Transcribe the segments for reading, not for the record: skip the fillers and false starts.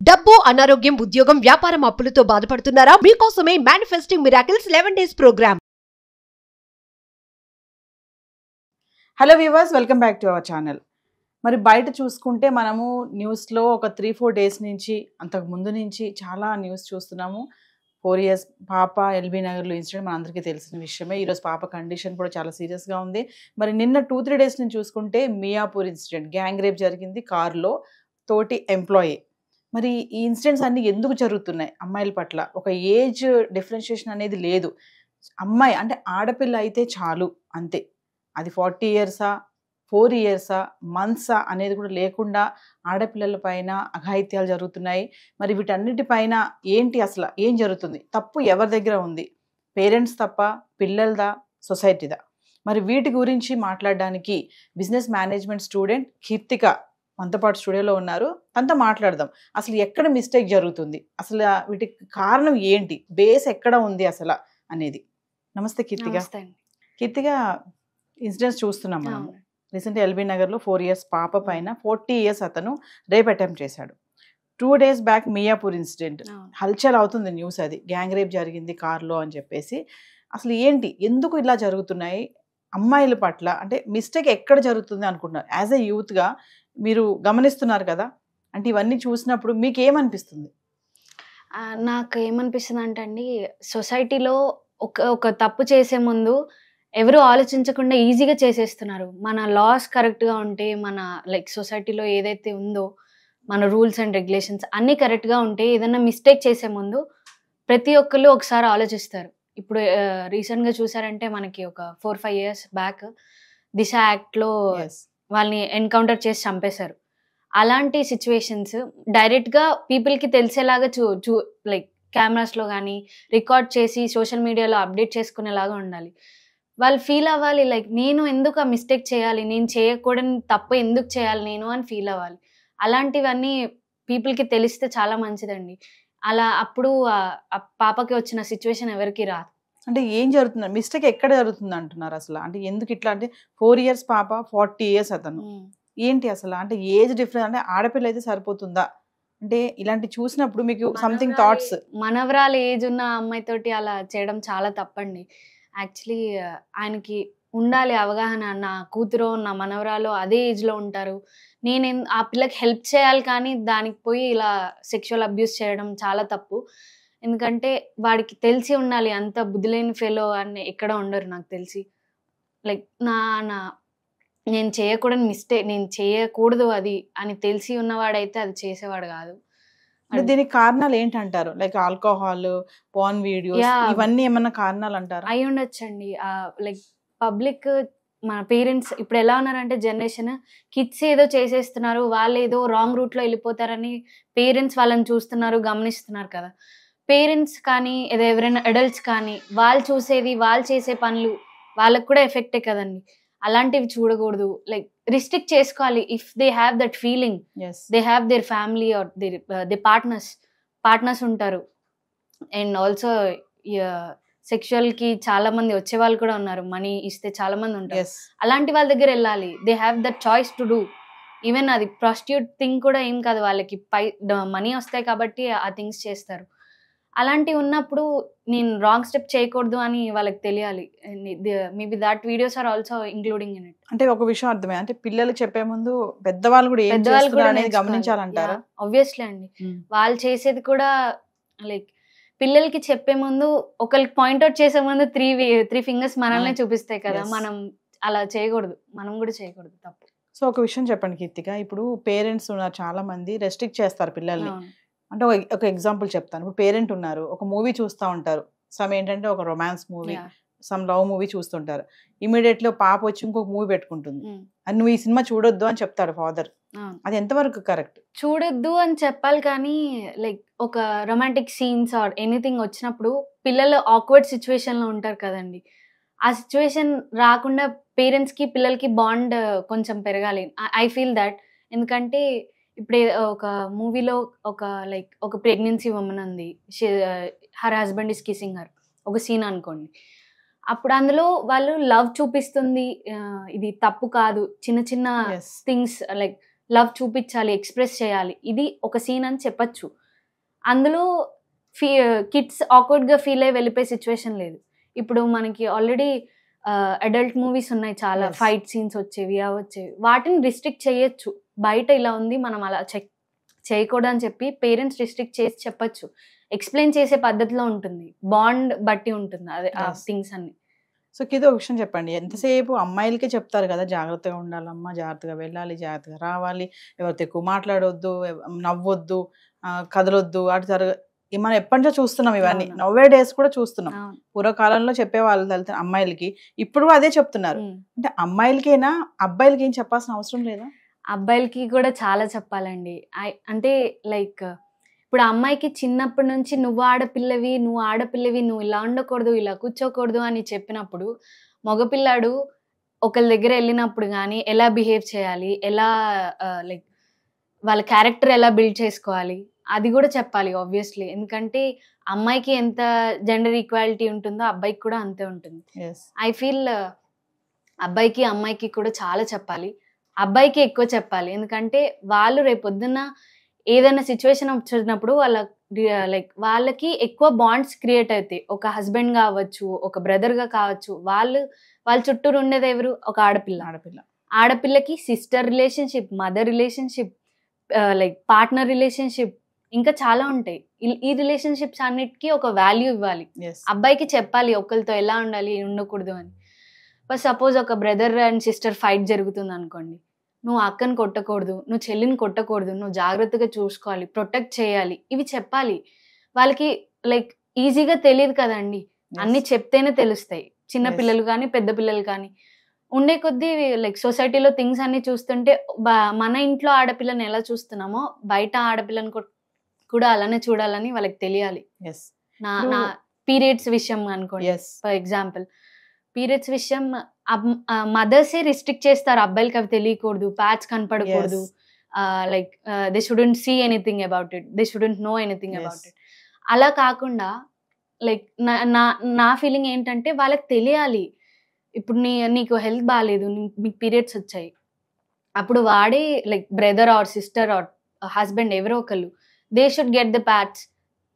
డబ్బు, అనారోగ్యం, ఉద్యోగం, వ్యాపారం, అప్పులతో బాధపడుతున్నారా? మీకోసమే manifesting miracles 11 days programme. Hello viewers, welcome back to our channel. మరి బయట చూసుకుంటే మనము న్యూస్లో ఒక 3-4 days నుంచి, అంతకు ముందు నుంచి చాలా న్యూస్ చూస్తున్నాము. 4 years పాప ఎల్బీ నగర్లో ఇన్సిడెంట్ మనందరికీ తెలిసిన విషయమే. ఈరోజు పాప కండిషన్ కూడా చాలా సీరియస్గా ఉంది. మరి నిన్న 2-3 days నుంచి చూసుకుంటే మియాపూర్ ఇన్సిడెంట్, గ్యాంగ్ రేప్ జరిగింది కార్లో తోటి ఎంప్లాయీ. మరి ఈ ఇన్సిడెంట్స్ అన్నీ ఎందుకు జరుగుతున్నాయి అమ్మాయిల పట్ల? ఒక ఏజ్ డిఫరెన్షియేషన్ అనేది లేదు. అమ్మాయి అంటే ఆడపిల్ల అయితే చాలు అంతే. అది 40 yearsా 4 yearsా మంత్సా అనేది కూడా లేకుండా ఆడపిల్లల పైన అఘాయిత్యాలు జరుగుతున్నాయి. మరి వీటన్నిటిపైన ఏంటి, అసలు ఏం జరుగుతుంది? తప్పు ఎవరి దగ్గర ఉంది? పేరెంట్స్ తప్ప, పిల్లలదా, సొసైటీదా? మరి వీటి గురించి మాట్లాడడానికి బిజినెస్ మేనేజ్మెంట్ స్టూడెంట్ కీర్తిక మనతో పాటు స్టూడియోలో ఉన్నారు. తనతో మాట్లాడదాం. అసలు ఎక్కడ మిస్టేక్ జరుగుతుంది, అసలు వీటికి కారణం ఏంటి, బేస్ ఎక్కడ ఉంది అసలు అనేది. నమస్తే కీర్తిక. కీర్తిక, ఇన్సిడెంట్స్ చూస్తున్నాం మనం. రీసెంట్ ఎల్బీ నగర్లో 4 years పాప పైన 40 years అతను రేప్ అటెంప్ట్ చేశాడు. 2 days బ్యాక్ మియాపూర్ ఇన్సిడెంట్ హల్చల్ అవుతుంది న్యూస్. అది గ్యాంగ్ రేప్ జరిగింది కార్లో అని చెప్పేసి. అసలు ఏంటి, ఎందుకు ఇలా జరుగుతున్నాయి అమ్మాయిల పట్ల? అంటే మిస్టేక్ ఎక్కడ జరుగుతుంది అనుకుంటున్నారు? యాజ్ ఎ యూత్గా మీరు గమనిస్తున్నారు కదా, అంటే ఇవన్నీ చూసినప్పుడు మీకు ఏమనిపిస్తుంది? నాకు ఏమనిపిస్తుంది అంటే అండి, సొసైటీలో ఒక తప్పు చేసే ముందు ఎవరు ఆలోచించకుండా ఈజీగా చేసేస్తున్నారు. మన లాస్ కరెక్ట్గా ఉంటే, మన సొసైటీలో ఏదైతే ఉందో మన రూల్స్ అండ్ రెగ్యులేషన్స్ అన్నీ కరెక్ట్గా ఉంటే, ఏదైనా మిస్టేక్ చేసే ముందు ప్రతి ఒక్కళ్ళు ఒకసారి ఆలోచిస్తారు. ఇప్పుడు రీసెంట్గా చూసారంటే మనకి ఒక 4-5 years బ్యాక్ దిశ యాక్ట్లో వాళ్ళని ఎన్కౌంటర్ చేసి చంపేశారు. అలాంటి సిచ్యువేషన్స్ డైరెక్ట్గా పీపుల్కి తెలిసేలాగా కెమెరాస్లో కానీ రికార్డ్ చేసి సోషల్ మీడియాలో అప్డేట్ చేసుకునేలాగా ఉండాలి. వాళ్ళు ఫీల్ అవ్వాలి, నేను ఎందుకు ఆ మిస్టేక్ చేయాలి, నేను చేయకూడని తప్పు ఎందుకు చేయాలి నేను అని ఫీల్ అవ్వాలి. అలాంటివన్నీ పీపుల్కి తెలిస్తే చాలా మంచిదండి. అలా అప్పుడు ఆ పాపకి వచ్చిన సిచ్యువేషన్ ఎవరికి రాదు. అంటే ఏం జరుగుతుంది, మిస్టేక్ ఎక్కడ జరుగుతుంది అంటున్నారు అసలు? అంటే ఎందుకు ఇట్లా అంటే 4 years పాప 40 years అతను, ఏంటి అసలు? అంటే ఏజ్ డిఫరెన్స్, అంటే ఆడపిల్ల అయితే సరిపోతుందా? అంటే ఇలాంటి చూసినప్పుడు మీకు సంథింగ్ థాట్స్? మనవరాలు ఏజ్ ఉన్న అమ్మాయితోటి అలా చేయడం చాలా తప్పండి. యాక్చువల్లీ ఆయనకి ఉండాలి అవగాహన, నా కూతురు నా మనవరాలు అదే ఏజ్లో ఉంటారు, నేను ఆ పిల్లకి హెల్ప్ చేయాలి, కానీ దానికి పోయి ఇలా సెక్షువల్ అబ్యూస్ చేయడం చాలా తప్పు. ఎందుకంటే వాడికి తెలిసి ఉండాలి, అంత బుద్ధిలేని ఫెలో అని ఎక్కడ ఉండరు నాకు తెలిసి. నేను చేయకూడని మిస్టేక్, నేను చేయకూడదు అది అని తెలిసి ఉన్నవాడైతే అది చేసేవాడు కాదు. దీనికి కారణాలు ఏంటంటారు? ఆల్కహాల్, పోర్న్ వీడియోస్, ఇవన్నీ ఏమన్నా కారణాలు అంటారు? అయి ఉండొచ్చండి. పబ్లిక్, మన పేరెంట్స్ ఇప్పుడు ఎలా ఉన్నారంటే జనరేషన్, కిడ్స్ ఏదో చేసేస్తున్నారు, వాళ్ళు ఏదో రాంగ్ రూట్లో వెళ్ళిపోతారని పేరెంట్స్ వాళ్ళని చూస్తున్నారు, గమనిస్తున్నారు కదా. పేరెంట్స్ కానీ ఎవరైనా అడల్ట్స్ కానీ వాళ్ళు చూసేది, వాళ్ళు చేసే పనులు వాళ్ళకు కూడా ఎఫెక్టే కదండి. అలాంటివి చూడకూడదు. రిస్ట్రిక్ట్ చేసుకోవాలి. If they have that feeling, they have their family or they partners ఉంటారు. అండ్ ఆల్సో సెక్షువల్కి చాలా మంది వచ్చే వాళ్ళు కూడా ఉన్నారు, మనీ ఇస్తే చాలా మంది ఉంటారు. అలాంటి వాళ్ళ దగ్గర వెళ్ళాలి. They have that choice to do. Even అది ప్రాస్టిట్యూట్ థింగ్ కూడా ఏం కాదు, వాళ్ళకి మనీ వస్తాయి కాబట్టి ఆ థింగ్స్ చేస్తారు. అలాంటివి ఉన్నప్పుడు నేను రాంగ్ స్టెప్ చేయకూడదు అని వాళ్ళకి తెలియాలి. Maybe that videos are also including in it. అంటే ఒక విషయం అర్థమే, అంటే పిల్లలు చెప్పే ముందు పెద్దవాళ్ళు కూడా అనేది గమనించాలంటారా? ఆబ్వియస్లీ అండి. వాళ్ళు చేసేది కూడా పిల్లలకి చెప్పే ముందు, ఒకరికి పాయింట్అవుట్ చేసే ముందు 3 fingers మనల్నే చూపిస్తాయి కదా. మనం అలా చేయకూడదు, మనం కూడా చేయకూడదు, తప్పు. సో ఒక విషయం చెప్పండి కీర్తిక, ఇప్పుడు పేరెంట్స్ ఉన్నారు చాలా మంది, రెస్ట్రిక్ట్ చేస్తారు పిల్లల్ని. అంటే ఒక ఎగ్జాంపుల్ చెప్తాను. ఇప్పుడు పేరెంట్ ఉన్నారు, ఒక మూవీ చూస్తూ ఉంటారు, ఏంటంటే ఒక రొమాన్స్ మూవీ, లవ్ మూవీ చూస్తుంటారు. ఇమీడియట్లీ పాప వచ్చి ఇంకొక మూవీ పెట్టుకుంటుంది, అని నువ్వు ఈ సినిమా చూడొద్దు అని చెప్తాడు ఫాదర్. అది ఎంతవరకు కరెక్ట్? చూడొద్దు అని చెప్పాలి, కానీ ఒక రొమాంటిక్ సీన్స్ ఆర్ ఎనీథింగ్ వచ్చినప్పుడు పిల్లలు ఆక్వర్డ్ సిచ్యువేషన్ లో ఉంటారు కదండి. ఆ సిచ్యువేషన్ రాకుండా పేరెంట్స్ కి పిల్లలకి బాండ్ కొంచెం పెరగాలి. I feel that. ఎందుకంటే ఇప్పుడు ఒక మూవీలో ఒక ప్రెగ్నెన్సీ ఉమెన్ ఉంది, her husband is kissing her, ఒక సీన్ అనుకోండి. అప్పుడు అందులో వాళ్ళు లవ్ చూపిస్తుంది, ఇది తప్పు కాదు, చిన్న చిన్న థింగ్స్ లవ్ చూపించాలి, ఎక్స్ప్రెస్ చేయాలి, ఇది ఒక సీన్ అని చెప్పచ్చు. అందులో కిడ్స్ ఆక్వర్డ్గా ఫీల్ అయ్యి వెళ్ళిపోయే సిచ్యువేషన్ లేదు. ఇప్పుడు మనకి ఆల్రెడీ అడల్ట్ మూవీస్ ఉన్నాయి చాలా, Yes. ఫైట్ సీన్స్ వచ్చేవి అవి వచ్చేవి, వాటిని రిస్ట్రిక్ట్ చేయొచ్చు. బయట ఇలా ఉంది మనం అలా చేయకూడదు అని చెప్పి పేరెంట్స్ రిస్ట్రిక్ట్ చేసి చెప్పచ్చు. ఎక్స్ప్లెయిన్ చేసే పద్ధతిలో ఉంటుంది, బాండ్ బట్టి ఉంటుంది అదే ఆ Yes. థింగ్స్ అన్ని. సో కిది ఒక విషయం చెప్పండి, ఎంతసేపు అమ్మాయిలకే చెప్తారు కదా జాగ్రత్తగా ఉండాలమ్మా, జాగ్రత్తగా వెళ్ళాలి, జాగ్రత్తగా రావాలి, ఎవరితో ఎక్కువ మాట్లాడొద్దు, నవ్వొద్దు, కదలొద్దు, అటు మనం ఎప్పటి నుంచో చూస్తున్నాం ఇవన్నీ, అవును. నవ్వే డేస్ కూడా చూస్తున్నాం. అవును. పూర్వకాలంలో చెప్పేవాళ్ళు దళిత అమ్మాయిలకి, ఇప్పుడు అదే చెప్తున్నారు. అంటే అమ్మాయిలకేనా, అబ్బాయిలకి ఏం చెప్పాల్సిన అవసరం లేదా? అబ్బాయిలకి కూడా చాలా చెప్పాలండి. అంటే లైక్ ఇప్పుడు అమ్మాయికి చిన్నప్పటి నుంచి నువ్వు ఆడపిల్లవి, నువ్వు ఇలా ఉండకూడదు, ఇలా కూర్చోకూడదు అని చెప్పినప్పుడు, మగపిల్లాడు ఒకళ్ళ దగ్గర వెళ్ళినప్పుడు కానీ ఎలా బిహేవ్ చేయాలి, ఎలా లైక్ వాళ్ళ క్యారెక్టర్ ఎలా బిల్డ్ చేసుకోవాలి, అది కూడా చెప్పాలి ఆబ్వియస్లీ. ఎందుకంటే అమ్మాయికి ఎంత జెండర్ ఈక్వాలిటీ ఉంటుందో అబ్బాయికి కూడా అంతే ఉంటుంది. ఐ ఫీల్ అబ్బాయికి అమ్మాయికి కూడా చాలా చెప్పాలి, అబ్బాయికి ఎక్కువ చెప్పాలి. ఎందుకంటే వాళ్ళు రేపొద్దున్న ఏదైనా సిచ్యువేషన్ వచ్చినప్పుడు వాళ్ళకి ఎక్కువ బాండ్స్ క్రియేట్ అవుతాయి. ఒక హస్బెండ్ కావచ్చు, ఒక బ్రదర్గా కావచ్చు, వాళ్ళ చుట్టూరు ఉండేది ఎవరు, ఒక ఆడపిల్లకి sister relationship, mother relationship, like partner relationship, ఇంకా చాలా ఉంటాయి. ఈ రిలేషన్షిప్స్ అన్నిటికీ ఒక వాల్యూ ఇవ్వాలి. అబ్బాయికి చెప్పాలి ఒకరితో ఎలా ఉండాలి, ఉండకూడదు అని. బట్ సపోజ్ ఒక బ్రదర్ అండ్ సిస్టర్ ఫైట్ జరుగుతుంది అనుకోండి, నువ్వు అక్కని కొట్టకూడదు, నువ్వు చెల్లిని కొట్టకూడదు, నువ్వు జాగ్రత్తగా చూసుకోవాలి, ప్రొటెక్ట్ చేయాలి, ఇవి చెప్పాలి. వాళ్ళకి లైక్ ఈజీగా తెలియదు కదండి, అన్ని చెప్తేనే తెలుస్తాయి. చిన్న పిల్లలు కానీ పెద్ద పిల్లలు కానీ ఉండే కొద్దీ లైక్ సొసైటీలో థింగ్స్ అన్ని చూస్తుంటే మన ఇంట్లో ఆడపిల్లని ఎలా చూస్తున్నామో బయట ఆడపిల్లని కూడా అలానే చూడాలని వాళ్ళకి తెలియాలి. నా పీరియడ్స్ విషయం అనుకోండి, ఫర్ ఎగ్జాంపుల్ పీరియడ్స్ విషయం మదర్సే రిస్ట్రిక్ట్ చేస్తారు, అబ్బాయిలకి అవి తెలియకూడదు, ప్యాచ్ కనపడకూడదు, like they shouldn't see anything about it, they shouldn't know anything about it. అలా కాకుండా లైక్ నా ఫీలింగ్ ఏంటంటే వాళ్ళకి తెలియాలి. ఇప్పుడు నీకు హెల్త్ బాగాలేదు, మీకు పీరియడ్స్ వచ్చాయి, అప్పుడు వాడే like brother or sister or husband ఎవరో ఒకళ్ళు, they should get the patch.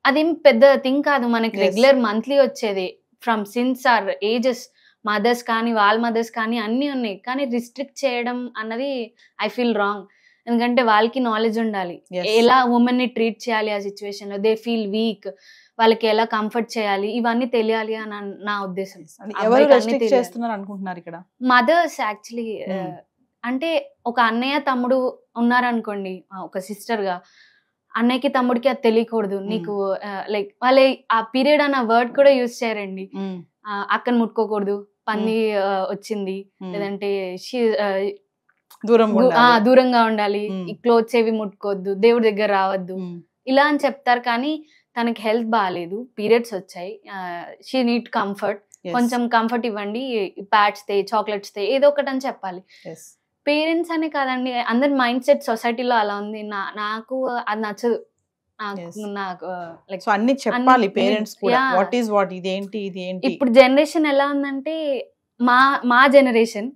అదేం పెద్ద థింగ్ కాదు, మనకి రెగ్యులర్ మంత్లీ వచ్చేది from since or ages. Mothers కానీ వాళ్ళ మదర్స్ కానీ అన్నీ ఉన్నాయి, కానీ రిస్ట్రిక్ట్ చేయడం అన్నది ఐ ఫీల్ రాంగ్. ఎందుకంటే వాళ్ళకి నాలెడ్జ్ ఉండాలి, ఎలా ఉమెన్ ని ట్రీట్ చేయాలి ఆ సిచ్యువేషన్ లో, దే ఫీల్ వీక్, వాళ్ళకి ఎలా కంఫర్ట్ చేయాలి, ఇవన్నీ తెలియాలి అని నా ఉద్దేశం. మదర్స్ యాక్చువల్లీ అంటే ఒక అన్నయ్య తమ్ముడు ఉన్నారనుకోండి, ఒక సిస్టర్ గా అన్నయ్యకి తమ్ముడికి అది తెలియకూడదు. నీకు లైక్ వాళ్ళ ఆ పీరియడ్ అన్న వర్డ్ కూడా యూజ్ చేయరండి. అక్కను ముట్టుకోకూడదు, పంది వచ్చింది, లేదంటే దూరంగా ఉండాలి, ఈ క్లోత్స్ ఏవి ముట్టుకోవద్దు, దేవుడి దగ్గర రావద్దు, ఇలా అని చెప్తారు. కానీ తనకి హెల్త్ బాగాలేదు, పీరియడ్స్ వచ్చాయి, షీ నీడ్ కంఫర్ట్, కొంచెం కంఫర్ట్ ఇవ్వండి, ప్యాడ్స్ తే, చాక్లెట్స్ తే, ఏదో ఒకటి అని చెప్పాలి. పేరెంట్స్ అనే కాదండి, అందరి మైండ్ సెట్ సొసైటీలో అలా ఉంది. నాకు అది నచ్చదు. అన్ని చెప్పాలి పేరెంట్స్ కూడా, వాట్ ఈస్ వాట్, ఇదేంటి ఇదేంటి. ఇప్పుడు జనరేషన్ ఎలా ఉందంటే, మా జనరేషన్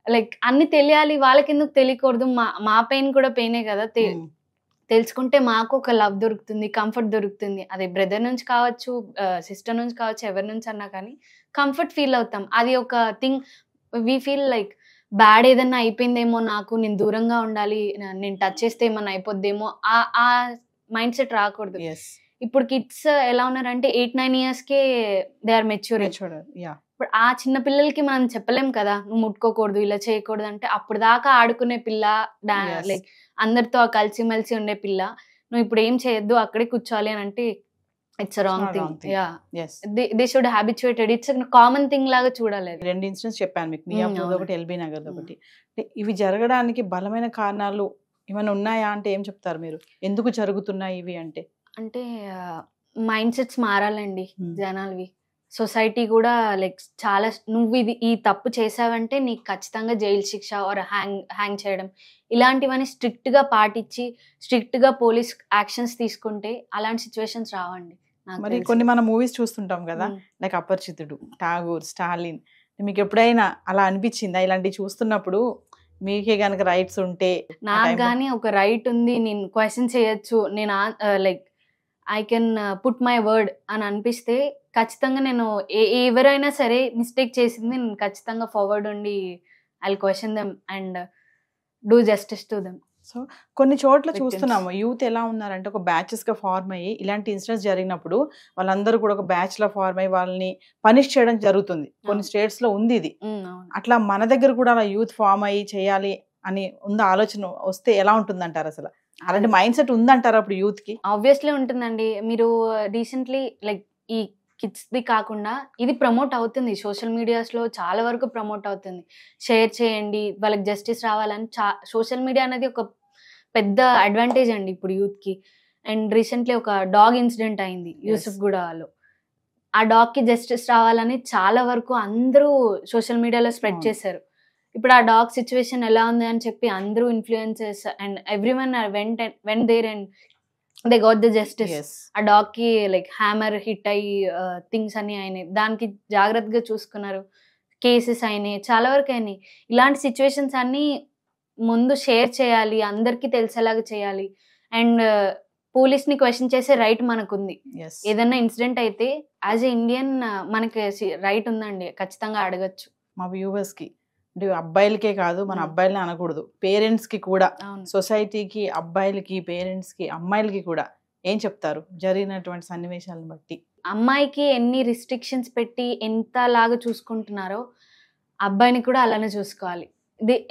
లైక్ అన్ని తెలియాలి, వాళ్ళకి ఎందుకు తెలియకూడదు, మా పెయిన్ కూడా పెయినే కదా, తెలుసుకుంటే మాకు ఒక లవ్ దొరుకుతుంది, కంఫర్ట్ దొరుకుతుంది. అదే బ్రదర్ నుంచి కావచ్చు, సిస్టర్ నుంచి కావచ్చు, ఎవరి నుంచి అన్నా కానీ కంఫర్ట్ ఫీల్ అవుతాం. అది ఒక thing, we feel like bad ఏదన్నా అయిపోయిందేమో నాకు, నేను దూరంగా ఉండాలి, నేను టచ్ చేస్తే ఏమన్నా అయిపోద్దేమో, ఆ మైండ్ సెట్ రాకూడదు. ఇప్పుడు కిడ్స్ ఎలా ఉన్నారంటే 8-9 yearsకే దే ఆర్ మెచ్యూర్. ఇప్పుడు ఆ చిన్న పిల్లలకి మనం చెప్పలేం కదా, నువ్వు ముట్టుకోకూడదు, ఇలా చేయకూడదు అంటే. అప్పుడు దాకా ఆడుకునే పిల్ల, లైక్ అందరితో కలిసిమెలిసి ఉండే పిల్ల, నువ్వు ఇప్పుడు ఏం చేయొద్దు, అక్కడే కూర్చోవాలి అని అంటే it's wrong thing. They should habituated, it's common thing లాగా చూడాలి. 2 ఇన్సిడెంట్స్ చెప్పాను మీకు, మియాపూర్ ఒకటి, ఎల్బీ నగర్ ఒకటి. ఇవి జరగడానికి బలమైన కారణాలు ఏమైనా ఉన్నాయా అంటే ఏం చెప్తారు మీరు, ఎందుకు జరుగుతున్నాయి ఇవి అంటే? మైండ్ సెట్స్ మారాలండి జనాలవి. సొసైటీ కూడా లైక్ చాలా, నువ్వు ఈ తప్పు చేసావంటే నీకు ఖచ్చితంగా జైలు శిక్ష ఆర్ హ్యాంగ్ చేయడం, ఇలాంటివన్నీ స్ట్రిక్ట్ గా పాటించి స్ట్రిక్ట్ గా పోలీస్ యాక్షన్స్ తీసుకుంటే అలాంటి సిచ్యువేషన్స్ రావండి. మరి కొన్ని మన మూవీస్ చూస్తుంటాం కదా, లైక్ అపరిచితుడు, ఠాగూర్, స్టాలిన్, మీకు ఎప్పుడైనా అలా అనిపించిందా? ఇలాంటివి చూస్తున్నప్పుడు మీకే కనుక రైట్స్ ఉంటే నాకు కానీ ఒక రైట్ ఉంది, నేను క్వశ్చన్ చేయొచ్చు, నేను like I can put my word అని అనిపిస్తే ఖచ్చితంగా నేను ఎవరైనా సరే మిస్టేక్ చేసింది నేను ఖచ్చితంగా ఫార్వర్డ్ ఉండి I question them and do justice to them. So కొన్ని చోట్ల చూస్తున్నాము యూత్ ఎలా ఉన్నారంటే ఒక బ్యాచెస్ గా ఫార్మ్ అయ్యి ఇలాంటి ఇన్సిడెంట్స్ జరిగినప్పుడు వాళ్ళందరూ కూడా ఒక బ్యాచ్ లో ఫార్మ్ అయ్యి వాళ్ళని పనిష్ చేయడం జరుగుతుంది. కొన్ని స్టేట్స్ లో ఉంది ఇది. అట్లా మన దగ్గర కూడా అలా యూత్ ఫార్మ్ అయ్యి చేయాలి అని ఉందా ఆలోచన వస్తే ఎలా ఉంటుంది అంటారు? అసలు అలాంటి మైండ్ సెట్ ఉందంటారు అప్పుడు యూత్ కి? ఆబ్వియస్లీ ఉంటుందండి. మీరు రీసెంట్లీ లైక్ ఈ కిడ్స్ ది కాకుండా ఇది ప్రమోట్ అవుతుంది సోషల్ మీడియాస్ లో, చాలా వరకు ప్రమోట్ అవుతుంది. షేర్ చేయండి, వాళ్ళకి జస్టిస్ రావాలని. సోషల్ మీడియా అనేది ఒక పెద్ద అడ్వాంటేజ్ అండి ఇప్పుడు యూత్ కి. అండ్ రీసెంట్లీ ఒక డాగ్ ఇన్సిడెంట్ అయింది యూసుఫ్గూడలో. ఆ డాగ్ కి జస్టిస్ రావాలని చాలా వరకు అందరూ సోషల్ మీడియాలో స్ప్రెడ్ చేశారు. ఇప్పుడు ఆ డాగ్ సిచ్యువేషన్ ఎలా ఉంది అని చెప్పి అందరూ influencers and everyone went there and they got the justice. ఆ డాగ్ కి లైక్ హ్యామర్ హిట్ అయ్యి థింగ్స్ అన్ని అయినాయి, దానికి జాగ్రత్తగా చూసుకున్నారు, కేసెస్ అయినాయి, చాలా వరకు అయినాయి. ఇలాంటి సిచ్యువేషన్స్ అన్ని ముందు షేర్ చేయాలి, అందరికీ తెలిసేలాగా చేయాలి. అండ్ పోలీస్ ని క్వశ్చన్ చేసే రైట్ మనకుంది. ఏదైనా ఇన్సిడెంట్ అయితే యాజ్ ఎ ఇండియన్ మనకి రైట్ ఉందండి, ఖచ్చితంగా అడగచ్చు. మా వ్యూవర్స్ కి అంటే అబ్బాయిలకే కాదు, మన అబ్బాయిలని అనకూడదు, పేరెంట్స్ కి కూడా, సొసైటీకి, అబ్బాయిలకి, పేరెంట్స్ కి, అమ్మాయిలకి కూడా ఏం చెప్తారు జరిగినటువంటి సన్నివేశాలను బట్టి? అమ్మాయికి ఎన్ని రిస్ట్రిక్షన్స్ పెట్టి ఎంతలాగా చూసుకుంటున్నారో అబ్బాయిని కూడా అలానే చూసుకోవాలి.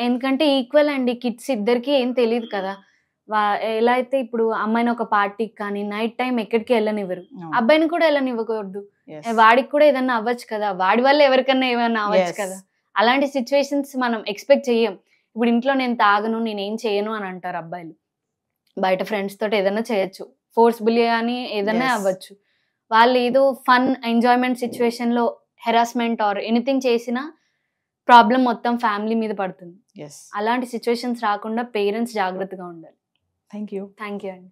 ఎందుకంటే ఈక్వల్ అండి, కిడ్స్ ఇద్దరికి ఏం తెలియదు కదా. ఎలా అయితే ఇప్పుడు అమ్మాయిని ఒక పార్టీకి కానీ నైట్ టైం ఎక్కడికి వెళ్ళనివ్వరు, అబ్బాయిని కూడా వెళ్ళనివ్వకూడదు. వాడికి కూడా ఏదన్నా అవ్వచ్చు కదా, వాడి వల్ల ఎవరికన్నా ఏమైనా అవ్వచ్చు కదా. అలాంటి సిచ్యువేషన్స్ మనం ఎక్స్పెక్ట్ చెయ్యం. ఇప్పుడు ఇంట్లో నేను తాగను, నేనేం చేయను అని అంటారు అబ్బాయిలు. బయట ఫ్రెండ్స్ తోటి ఏదైనా చేయొచ్చు, ఫోర్స్బుల్లీ అని ఏదైనా అవ్వచ్చు. వాళ్ళు ఏదో ఫన్ ఎంజాయ్మెంట్ సిచ్యువేషన్ లో హెరాస్మెంట్ ఆర్ ఎనీథింగ్ చేసినా ప్రాబ్లం మొత్తం ఫ్యామిలీ మీద పడుతుంది. అలాంటి సిచ్యువేషన్స్ రాకుండా పేరెంట్స్ జాగ్రత్తగా ఉండాలి. థ్యాంక్ యూ అండి.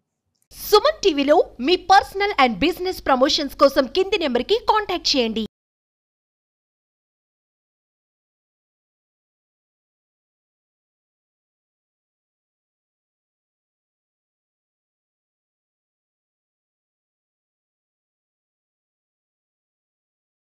సుమన్ టీవీలో మీ పర్సనల్ అండ్ బిజినెస్ ప్రమోషన్స్ కోసం కింది నెంబర్కి కాంటాక్ట్ చేయండి.